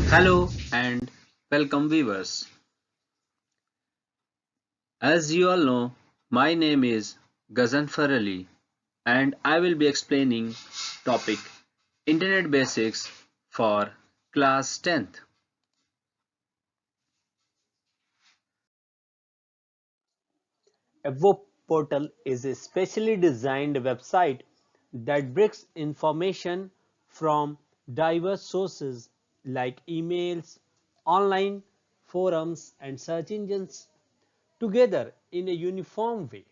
Hello and welcome viewers. As you all know, my name is Gazanfar Ali and I will be explaining topic Internet Basics for class 10th. A web portal is a specially designed website that brings information from diverse sources like emails, online forums, and search engines together in a uniform way.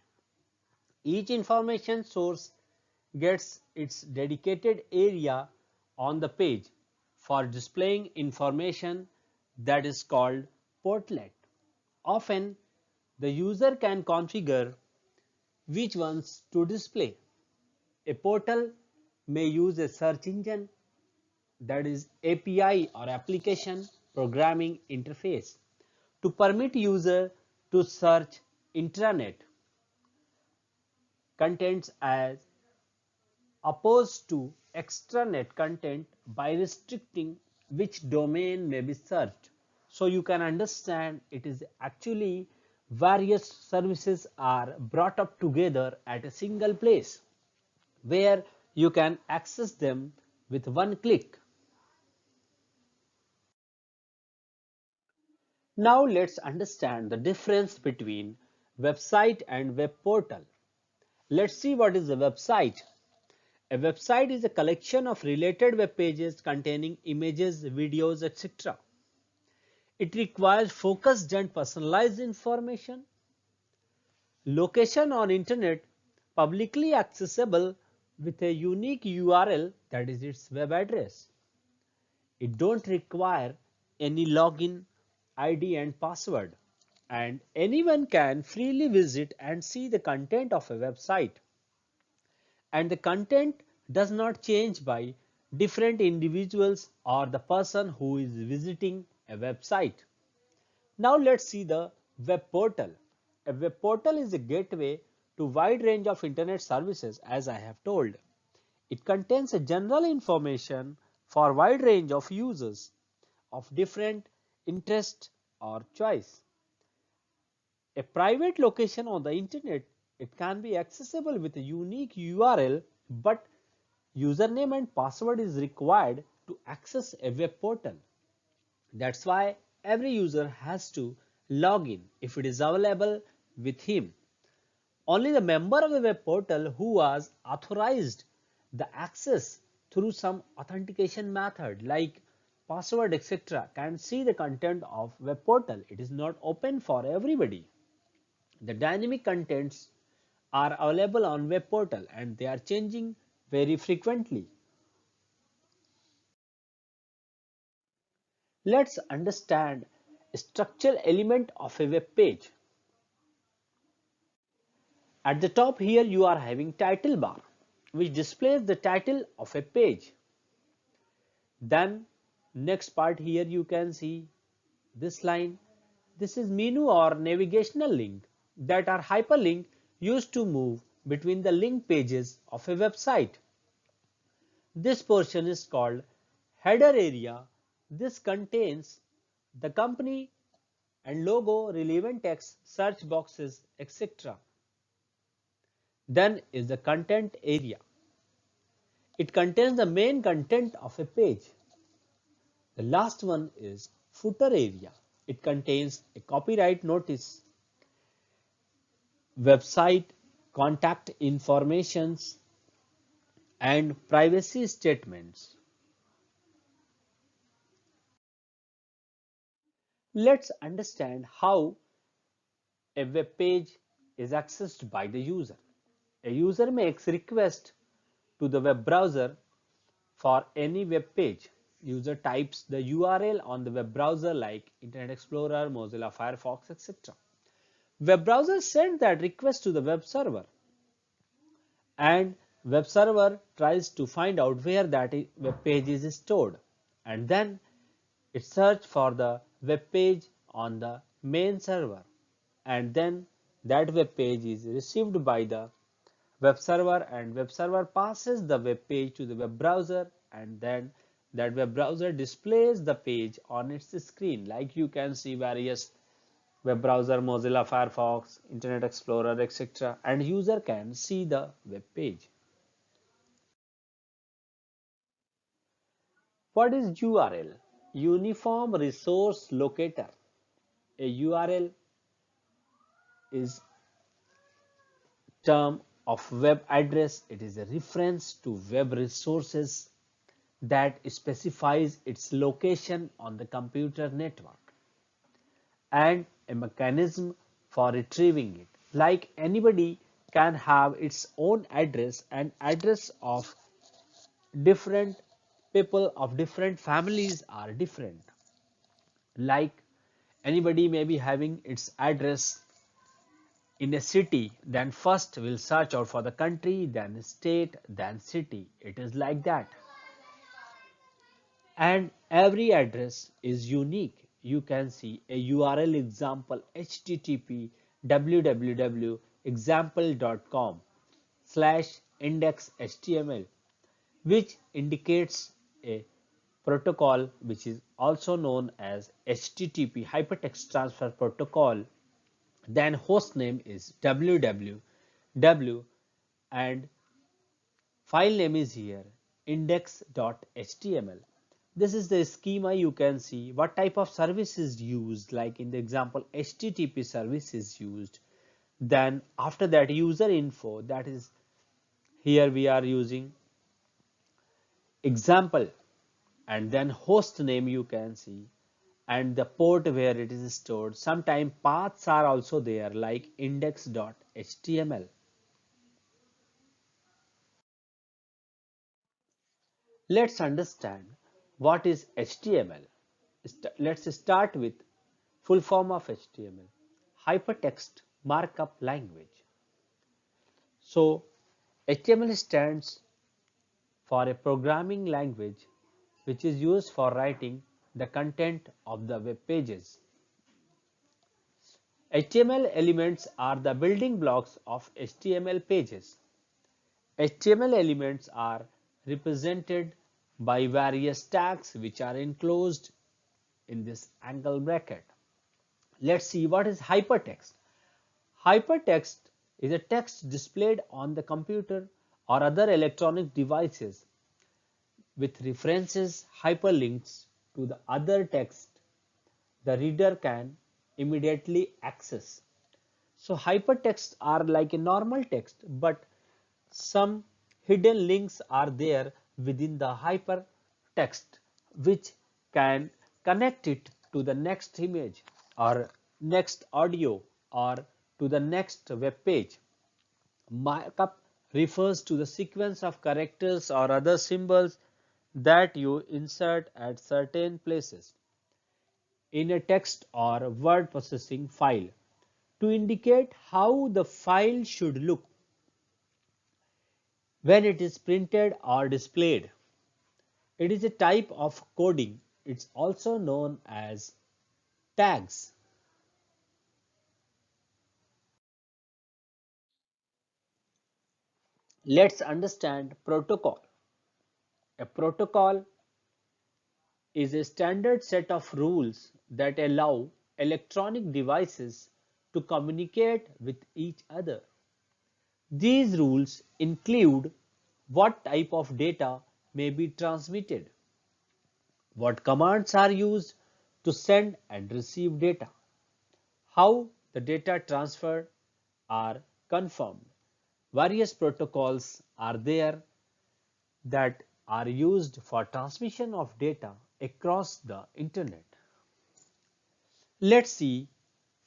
Each information source gets its dedicated area on the page for displaying information that is called portlet. Often, the user can configure which ones to display. A portal may use a search engine, that is API or application programming interface, to permit user to search intranet contents as opposed to extranet content by restricting which domain may be searched. So you can understand it is actually various services are brought up together at a single place where you can access them with one click. Now let's understand the difference between website and web portal. Let's see what is a website. A website is a collection of related web pages containing images, videos, etc. It requires focused and personalized information. Location on internet publicly accessible with a unique URL, that is its web address. It don't require any login, ID and password, and anyone can freely visit and see the content of a website. And the content does not change by different individuals or the person who is visiting a website. Now let's see the web portal. A web portal is a gateway to wide range of internet services, as I have told. It contains a general information for wide range of users of different interest or choice. A private location on the internet, it can be accessible with a unique URL, but username and password is required to access a web portal. That's why every user has to log in if it is available with him. Only the member of the web portal who was authorized the access through some authentication method like password etc. can see the content of web portal. It is not open for everybody. The dynamic contents are available on web portal and they are changing very frequently. Let's understand a structural element of a web page. At the top here you are having title bar which displays the title of a page. Then next part here you can see this line. This is menu or navigational link that are hyperlink used to move between the link pages of a website. This portion is called header area. This contains the company and logo, relevant text, search boxes, etc. Then is the content area. It contains the main content of a page. The last one is footer area. It contains a copyright notice, website contact informations, and privacy statements. Let's understand how a web page is accessed by the user. A user makes request to the web browser for any web page. User types the URL on the web browser like Internet Explorer, Mozilla Firefox, etc. Web browser sends that request to the web server and web server tries to find out where that web page is stored, and then it searches for the web page on the main server, and then that web page is received by the web server and web server passes the web page to the web browser, and then that web browser displays the page on its screen. Like you can see various web browser, Mozilla Firefox, Internet Explorer, etc. and user can see the web page. What is URL? Uniform Resource Locator. A URL is term of web address. It is a reference to web resources that specifies its location on the computer network and a mechanism for retrieving it. Like anybody can have its own address and address of different people of different families are different. Like anybody may be having its address in a city, then first we'll search out for the country, then state, then city. It is like that. And every address is unique. You can see a URL example http www example.com /index.html, which indicates a protocol which is also known as HTTP Hypertext Transfer Protocol. Then host name is www and file name is here index.html. This is the schema. You can see what type of service is used, like in the example HTTP service is used. Then after that user info, that is here we are using example, and then host name you can see and the port where it is stored. Sometimes paths are also there like index.html. Let's understand what is HTML. Let's start with full form of HTML, Hypertext Markup Language. So HTML stands for a programming language which is used for writing the content of the web pages. HTML elements are the building blocks of HTML pages. HTML elements are represented by various tags which are enclosed in this angle bracket. Let's see what is hypertext. Hypertext is a text displayed on the computer or other electronic devices with references, hyperlinks to the other text the reader can immediately access. So hypertext are like a normal text, but some hidden links are there within the hypertext which can connect it to the next image or next audio or to the next web page. Markup refers to the sequence of characters or other symbols that you insert at certain places in a text or word processing file to indicate how the file should look when it is printed or displayed. It is a type of coding. It's also known as tags. Let's understand protocol. A protocol is a standard set of rules that allow electronic devices to communicate with each other. These rules include what type of data may be transmitted, what commands are used to send and receive data, how the data transferred are confirmed. Various protocols are there that are used for transmission of data across the internet. Let's see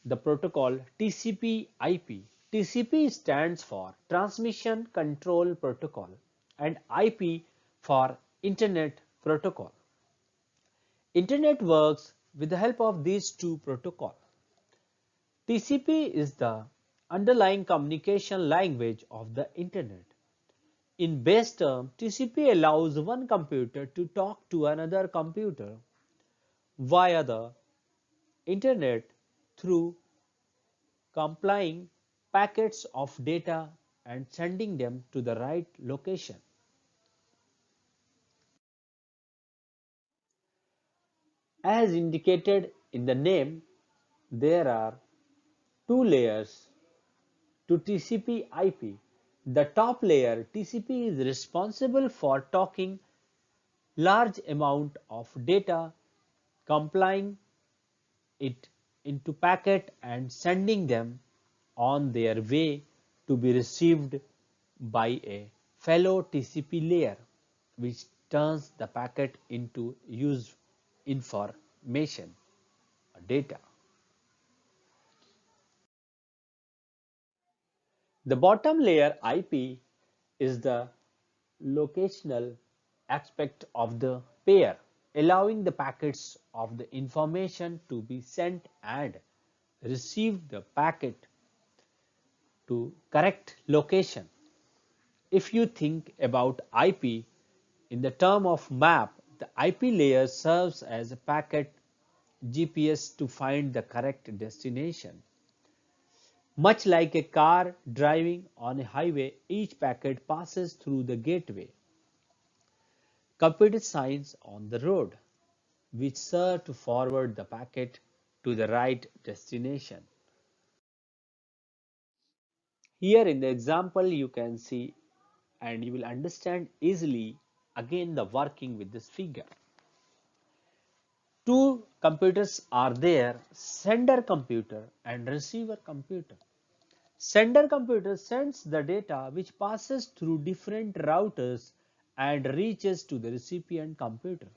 the protocol TCP/IP. TCP stands for Transmission Control Protocol and IP for Internet Protocol. Internet works with the help of these two protocols. TCP is the underlying communication language of the internet. In base term, TCP allows one computer to talk to another computer via the internet through complying packets of data and sending them to the right location. As indicated in the name, there are two layers to TCP/IP. The top layer TCP is responsible for talking large amount of data, complying it into packet and sending them on their way to be received by a fellow TCP layer, which turns the packet into used information, data. The bottom layer IP is the locational aspect of the pair, allowing the packets of the information to be sent and receive the packet to correct location. If you think about IP in the term of map, the IP layer serves as a packet GPS to find the correct destination. Much like a car driving on a highway, each packet passes through the gateway, computer science on the road, which serve to forward the packet to the right destination. Here in the example you can see and you will understand easily again the working with this figure. Two computers are there, sender computer and receiver computer. Sender computer sends the data which passes through different routers and reaches to the recipient computer.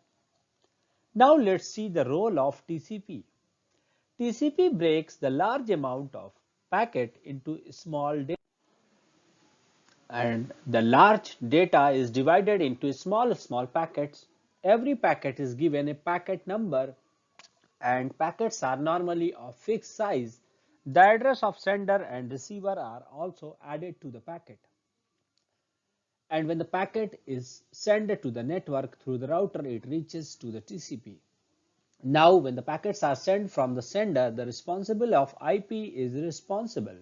Now let's see the role of TCP. TCP breaks the large amount of packet into small data, and the large data is divided into small packets. Every packet is given a packet number and packets are normally of fixed size. The address of sender and receiver are also added to the packet. And when the packet is sent to the network through the router, it reaches to the TCP. Now, when the packets are sent from the sender, the responsible of IP is responsible.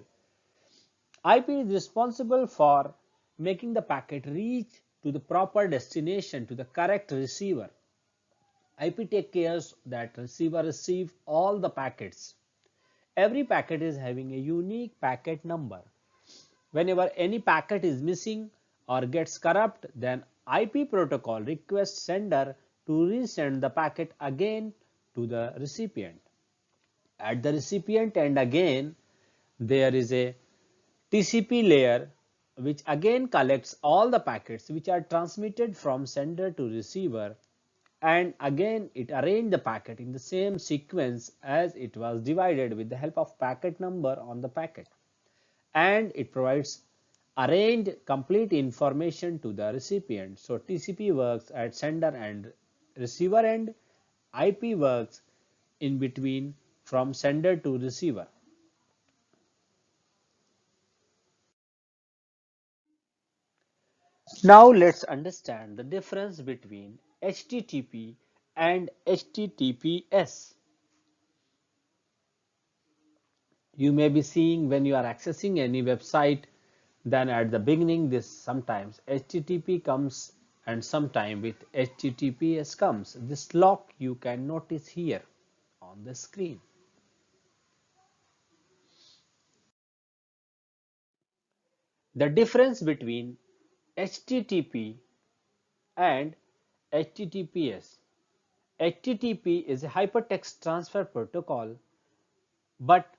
IP is responsible for making the packet reach to the proper destination to the correct receiver. IP takes care that receiver receive all the packets. Every packet is having a unique packet number. Whenever any packet is missing or gets corrupt, then IP protocol requests sender to resend the packet again to the recipient. At the recipient end again, there is a TCP layer which again collects all the packets which are transmitted from sender to receiver, and again it arranges the packet in the same sequence as it was divided with the help of packet number on the packet, and it provides arranged complete information to the recipient. So TCP works at sender and receiver end, IP works in between from sender to receiver. Now let's understand the difference between HTTP and HTTPS. You may be seeing when you are accessing any website, then at the beginning this sometimes HTTP comes and sometime with HTTPS comes. This lock you can notice here on the screen. The difference between HTTP and HTTPS. HTTP is a hypertext transfer protocol, but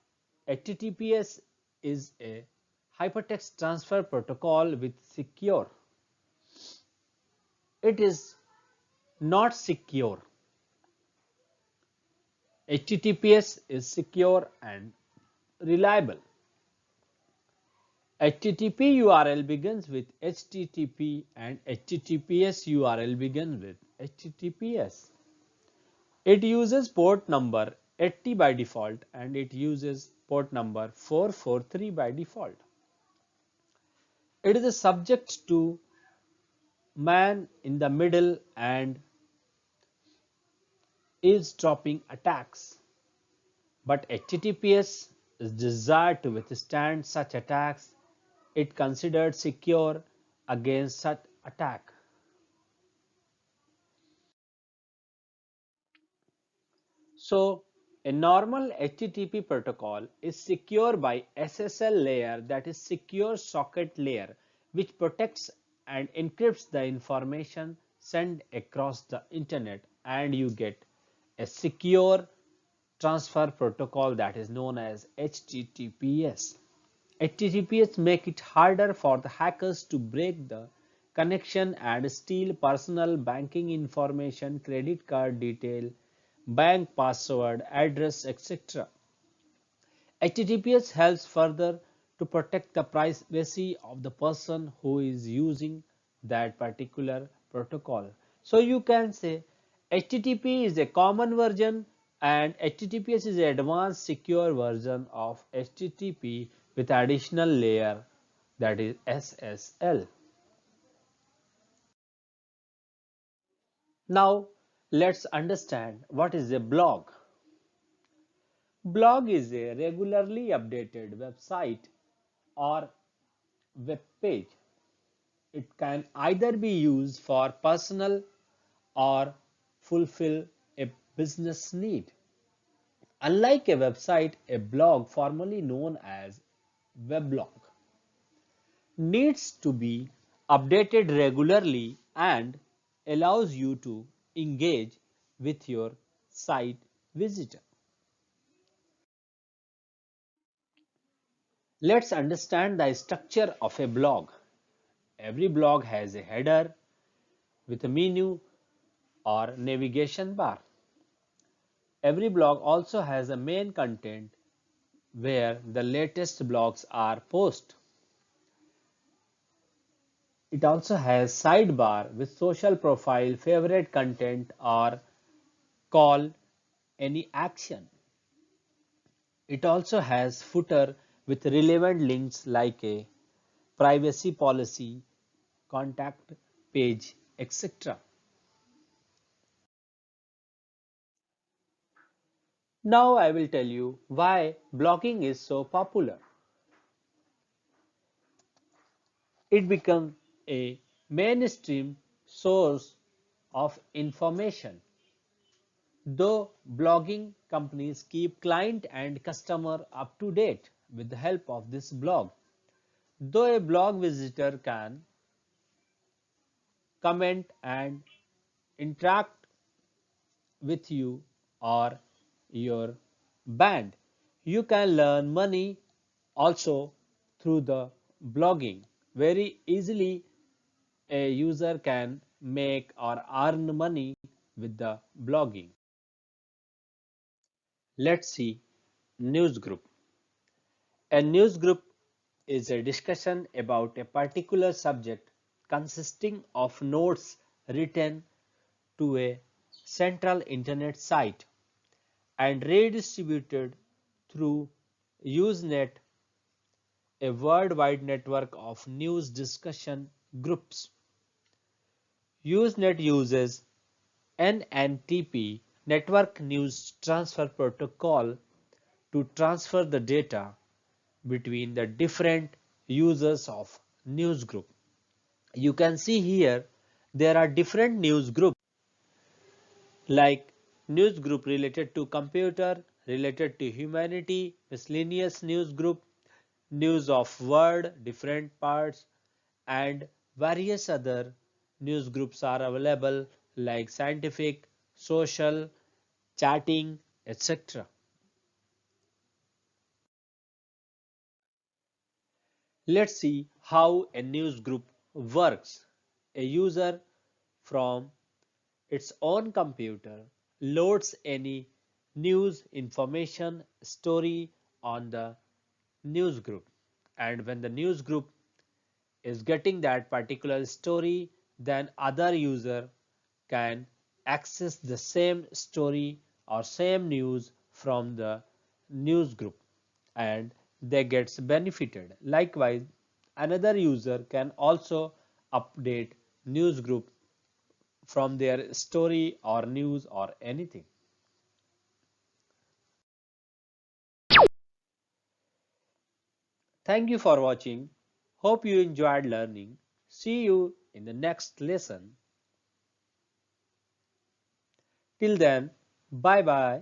HTTPS is a hypertext transfer protocol with secure. It is not secure. HTTPS is secure and reliable. HTTP URL begins with HTTP and HTTPS URL begins with HTTPS. It uses port number 80 by default and it uses port number 443 by default. It is subject to man in the middle and eavesdropping attacks, but HTTPS is designed to withstand such attacks. It considered secure against such attack. So a normal HTTP protocol is secure by SSL layer, that is secure socket layer, which protects and encrypts the information sent across the internet, and you get a secure transfer protocol that is known as HTTPS. HTTPS make it harder for the hackers to break the connection and steal personal banking information, credit card detail, bank password, address, etc. HTTPS helps further to protect the privacy of the person who is using that particular protocol. So you can say HTTP is a common version and HTTPS is an advanced secure version of HTTP with additional layer, that is SSL. Now let's understand what is a blog. Blog is a regularly updated website or web page. It can either be used for personal or fulfill a business need. Unlike a website, a blog, formerly known as weblog, needs to be updated regularly and allows you to engage with your site visitor. Let's understand the structure of a blog. Every blog has a header with a menu or navigation bar. Every blog also has a main content where the latest blogs are posted. It also has sidebar with social profile, favorite content, or call any action. It also has footer with relevant links like a privacy policy, contact page, etc. Now I will tell you why blogging is so popular. It became a mainstream source of information. Though blogging companies keep client and customer up to date with the help of this blog. Though a blog visitor can comment and interact with you or your band, you can learn money also through the blogging. Very easily a user can make or earn money with the blogging. Let's see newsgroup. A newsgroup is a discussion about a particular subject consisting of notes written to a central internet site and redistributed through Usenet, a worldwide network of news discussion groups. Usenet uses NNTP, Network News Transfer Protocol, to transfer the data between the different users of newsgroup. You can see here there are different news groups like news group related to computer, related to humanity, miscellaneous news group, news of world, different parts, and various other news groups are available like scientific, social, chatting, etc. Let's see how a news group works. A user from its own computer loads any news information story on the news group, and when the news group is getting that particular story, then other user can access the same story or same news from the news group and they gets benefited. Likewise, another user can also update news group from their story or news or anything. Thank you for watching. Hope you enjoyed learning. See you in the next lesson. Till then, bye bye.